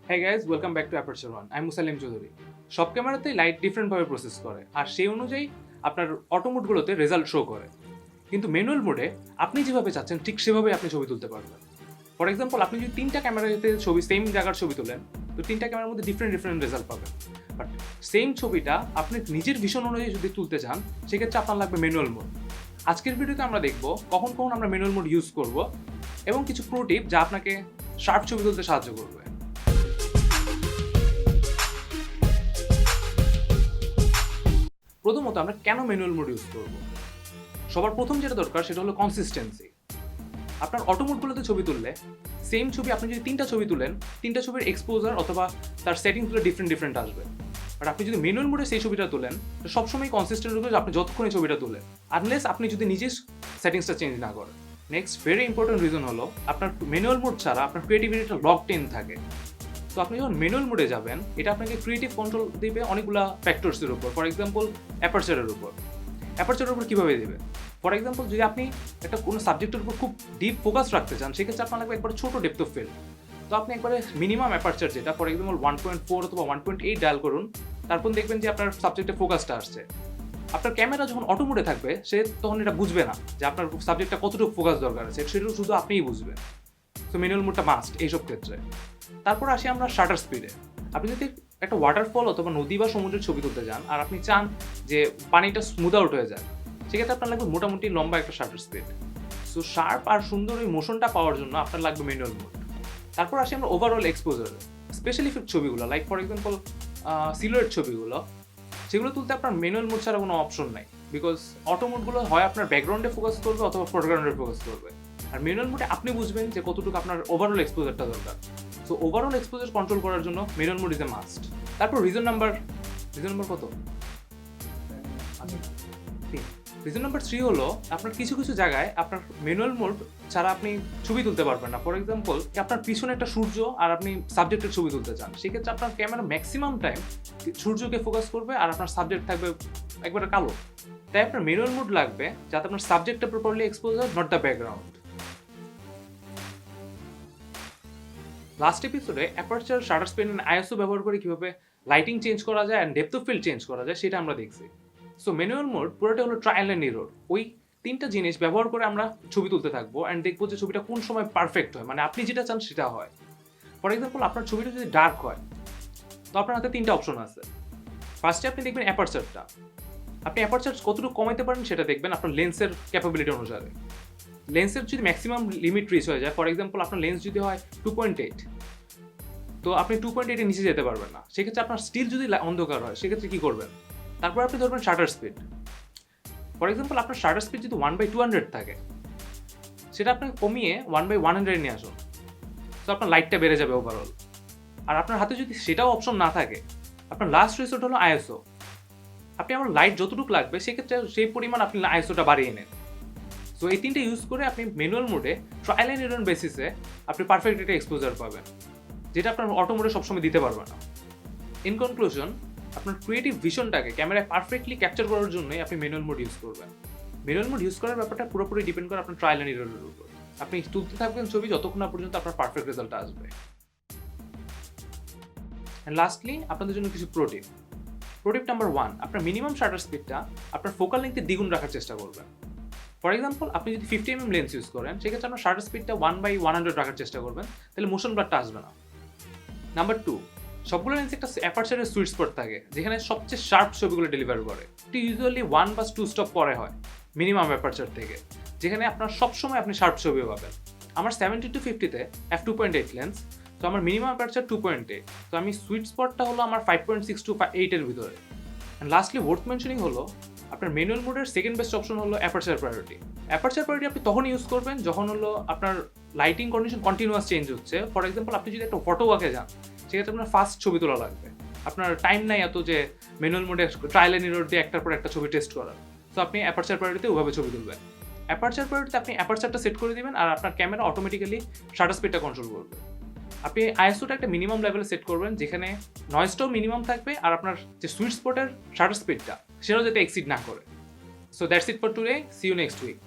Hey guys, welcome back to Aperture One. I'm মুসাল্লিম Chowdhury. সব ক্যামেরাতেই light ডিফারেন্টভাবে process করে আর সেই অনুযায়ী আপনার অটো মোডগুলোতে রেজাল্ট শো করে। কিন্তু ম্যানুয়াল মোডে আপনি যেভাবে চাচ্ছেন ঠিক সেভাবেই আপনি ছবি তুলতে পারবেন। ফর এক্সাম্পল, আপনি যদি তিনটা ক্যামেরাতে সেম জায়গার ছবি তোলেন, তো তিনটা ক্যামেরার মধ্যে ডিফারেন্ট রেজাল্ট পাবেন। বাট সেম ছবিটা আপনি নিজের ভিশন অনুযায়ী যদি তুলতে চান, সেক্ষেত্রে আপনার লাগবে ম্যানুয়াল মোড। আজকের ভিডিওতে আমরা দেখব কখন কখন আমরা ম্যানুয়াল মোড ইউজ করব এবং কিছু প্রো টিপ যা আপনাকে শার্প ছবি তুলতে সাহায্য করবে। প্রথমত আমরা কেন ম্যানুয়াল মোড ইউজ করব? সবার প্রথম যেটা দরকার সেটা হলো কনসিস্টেন্সি। আপনার অটো মোডগুলোতে ছবি তুললে সেম ছবি আপনি যদি তিনটা ছবি তুলেন, তিনটা ছবির এক্সপোজার অথবা তার সেটিংসগুলো ডিফারেন্ট আসবে। বাট আপনি যদি ম্যানুয়াল মোডে সেই ছবিটা তোলেন, তো সবসময় কনসিস্টেন্ট হবে আপনি যতক্ষণে ছবিটা তোলেন, আনলেস আপনি যদি নিজের সেটিংসটা চেঞ্জ না করেন। নেক্সট ভেরি ইম্পর্টেন্ট রিজন হলো আপনার ম্যানুয়াল মোড ছাড়া আপনার ক্রিয়েটিভিটিটা লকড ইন থাকে। তো আপনি যখন ম্যানুয়াল মোডে যাবেন, এটা আপনাকে ক্রিয়েটিভ কন্ট্রোল দিবে অনেকগুলো ফ্যাক্টরসের উপর। ফর এক্সাম্পল, অ্যাপারচারের উপর কীভাবে দেবে? ফর এক্সাম্পল, যদি আপনি একটা কোনো সাবজেক্টের উপর খুব ডিপ ফোকাস রাখতে চান, সেক্ষেত্রে আপনার লাগবে একবার ছোটো ডেপথ অফ ফিল্ড। তো আপনি একবারে মিনিমাম অ্যাপারচার যেটা ফর এক্সাম্পল 1.4 অথবা 1.8 ডায়াল করুন, তারপর দেখবেন যে আপনার সাবজেক্টে ফোকাসটা আসছে। আপনার ক্যামেরা যখন অটো মোডে থাকবে, সে তখন এটা বুঝবে না যে আপনার সাবজেক্টটা কতটুকু ফোকাস দরকার আছে, সেটা শুধু আপনিই বুঝবেন। সো ম্যানুয়াল মোডটা মাস্ট এইসব ক্ষেত্রে। তারপর আসি আমরা শাটার স্পিডে। আপনি যদি একটা ওয়াটারফল অথবা নদী বা সমুদ্রের ছবি তুলতে যান আর আপনি চান যে পানিটা স্মুথ আউট হয়ে যায়, সেক্ষেত্রে আপনার লাগবে মোটামুটি লম্বা একটা শাটার স্পিড। সো শার্প আর সুন্দর ওই মোশনটা পাওয়ার জন্য আপনার লাগবে ম্যানুয়াল মোড। তারপর আসি আমরা ওভারঅল এক্সপোজারে। স্পেশাল ইফেক্ট ছবিগুলো লাইক ফর এক্সাম্পল সিলুয়েট ছবিগুলো, সেগুলো তুলতে আপনার ম্যানুয়াল মোড ছাড়া কোনো অপশন নাই। বিকজ অটো মোডগুলো হয় আপনার ব্যাকগ্রাউন্ডে ফোকাস করবে অথবা ফোরগ্রাউন্ডে ফোকাস করবে। আর ম্যানুয়াল মোডে আপনি বুঝবেন যে কতটুকু আপনার ওভারঅল এক্সপোজারটা দরকার। সো ওভারঅল এক্সপোজার কন্ট্রোল করার জন্য manual mode is a must. তারপর রিজন নাম্বার কত? রিজন নাম্বার 3 হলো আপনার কিছু জায়গায় আপনার ম্যানুয়াল মোড ছাড়া আপনি ছবি তুলতে পারবেন না। ফর এক্সাম্পল, আপনার পিছনে একটা সূর্য আর আপনি সাবজেক্টের ছবি তুলতে চান, সেক্ষেত্রে আপনার ক্যামেরা ম্যাক্সিমাম টাইম সূর্যকে ফোকাস করবে আর আপনার সাবজেক্ট থাকবে একবারে কালো। তাই আপনার ম্যানুয়াল মোড লাগবে যাতে আপনার সাবজেক্টটা properly exposure, not the background. Last এপিসোডে aperture, shutter speed and ISO ব্যবহার করে কিভাবে লাইটিং চেঞ্জ করা যায় and depth of field change করা যায় সেটা আমরা দেখছি। সো ম্যানুয়াল মোড পুরোটা হলো ট্রায়াল এন্ড এরর। ওই তিনটা জিনিস ব্যবহার করে আমরা ছবি তুলতে থাকবো এন্ড দেখবো যে ছবিটা কোন সময় পারফেক্ট হয়, মানে আপনি যেটা চান সেটা হয়। ফর এক্সাম্পল, আপনার ছবিটা যদি ডার্ক হয়, তো আপনার হাতে তিনটা অপশন আছে। ফার্স্টে আপনি দেখবেন অ্যাপারচারটা, আপনি অ্যাপারচার কতটুকু কমাইতে পারেন সেটা দেখবেন আপনার লেন্সের ক্যাপাবিলিটি অনুসারে। লেন্সের যদি ম্যাক্সিমাম লিমিট রিচ হয়ে যায়, ফর এক্সাম্পল আপনার লেন্স যদি হয় 2.8, তো আপনি 2.8 এর নিচে যেতে পারবেন না। সেক্ষেত্রে আপনার স্টিল যদি অন্ধকার হয়, সেক্ষেত্রে কী করবেন? তারপর আপনি ধরবেন শাটার স্পিড। ফর এক্সাম্পল, আপনার শাটার স্পিড যদি 1/200 থাকে, সেটা আপনাকে কমিয়ে 1/100 নিয়ে আসুন। তো আপনার লাইটটা বেড়ে যাবে ওভারঅল। আর আপনার হাতে যদি সেটাও অপশন না থাকে, আপনার লাস্ট রিসোর্ট হলো আইএসও। আপনি আমার লাইট যতটুকু লাগবে সেক্ষেত্রে সেই পরিমাণ আপনি আইএসওটা বাড়িয়ে নেন। সো এই তিনটে ইউজ করে আপনি ম্যানুয়াল মোডে ট্রায়াল এন্ড এরর বেসিসে আপনি পারফেক্ট একটা এক্সপোজার পাবেন, যেটা আপনার অটো মোডে সবসময় দিতে পারবে না। ইন কনক্লুশন, আপনার ক্রিয়েটিভ ভিশনটাকে ক্যামেরায় পারফেক্টলি ক্যাপচার করার জন্যই আপনি ম্যানুয়াল মোড ইউজ করবেন। ম্যানুয়াল মোড ইউজ করার ব্যাপারটা পুরোপুরি ডিপেন্ড করে আপনার ট্রায়াল এন্ড এররের উপর। আপনি তুলতে থাকবেন ছবি যতক্ষণ না পর্যন্ত আপনার পারফেক্ট রেজাল্ট আসবে। অ্যান্ড লাস্টলি আপনাদের জন্য কিছু প্রোটিপ নাম্বার 1, আপনার মিনিমাম শাটার স্পিডটা আপনার ফোকাল লেন্থের দ্বিগুণ রাখার চেষ্টা করবেন। ফর এক্সাম্পল, আপনি যদি 50mm লেন্স ইউজ করেন, সেক্ষেত্রে আপনার শাটার স্পিডটা 1/100 রাখার চেষ্টা করবেন, তাহলে মোশন ব্লারটা আসবে না। নাম্বার 2, সবগুলো লেন্স একটা অ্যাপারচারের সুইট স্পট থাকে যেখানে সবচেয়ে শার্প ছবিগুলো ডেলিভার করে। এটি ইউজুয়ালি 1 বা 2 স্টপ পরে হয় মিনিমাম অ্যাপারচার থেকে, যেখানে আপনার সবসময় আপনি শার্প ছবি পাবেন। আমার 70-50-তে f2.8 লেন্স, তো আমার মিনিমাম অ্যাপারচার 2.8, তো আমি সুইট স্পটটা হলো আমার 5.6 to 8 এর ভিতরে। অ্যান্ড লাস্টলি ওয়ার্থ মেনশনিং হলো আপনার ম্যানুয়াল মোডের সেকেন্ড বেস্ট অপশন হলো অ্যাপারচার প্রায়োরিটি। অ্যাপারচার প্রায়োরিটি আপনি তখন ইউজ করবেন যখন হলো আপনার লাইটিং কন্ডিশন কন্টিনিউয়াস চেঞ্জ হচ্ছে। ফর এক্সাম্পল, আপনি যদি একটা ফটো ওয়াকে যান, সেক্ষেত্রে আপনার ফাস্ট ছবি তোলা লাগবে, আপনার টাইম নাই এত যে ম্যানুয়াল মোডে ট্রায়াল এন্ড এরর দিয়ে একটার পর একটা ছবি টেস্ট করার। তো আপনি অ্যাপারচার প্রায়োরিটিতে ওভাবে ছবি তুলবেন। অ্যাপারচার প্রায়োরিটিতে আপনি অ্যাপারচারটা সেট করে দিবেন আর আপনার ক্যামেরা অটোমেটিক্যালি শাটার স্পিডটা কন্ট্রোল করবে। আপনি আইএসওটা একটা মিনিমাম লেভেলে সেট করবেন, যেখানে নয়েজটাও মিনিমাম থাকবে আর আপনার যে সুইট স্পটের শাটার স্পিডটা সেটাও যাতে এক্সিড না করে। So that's it for today, see you next week.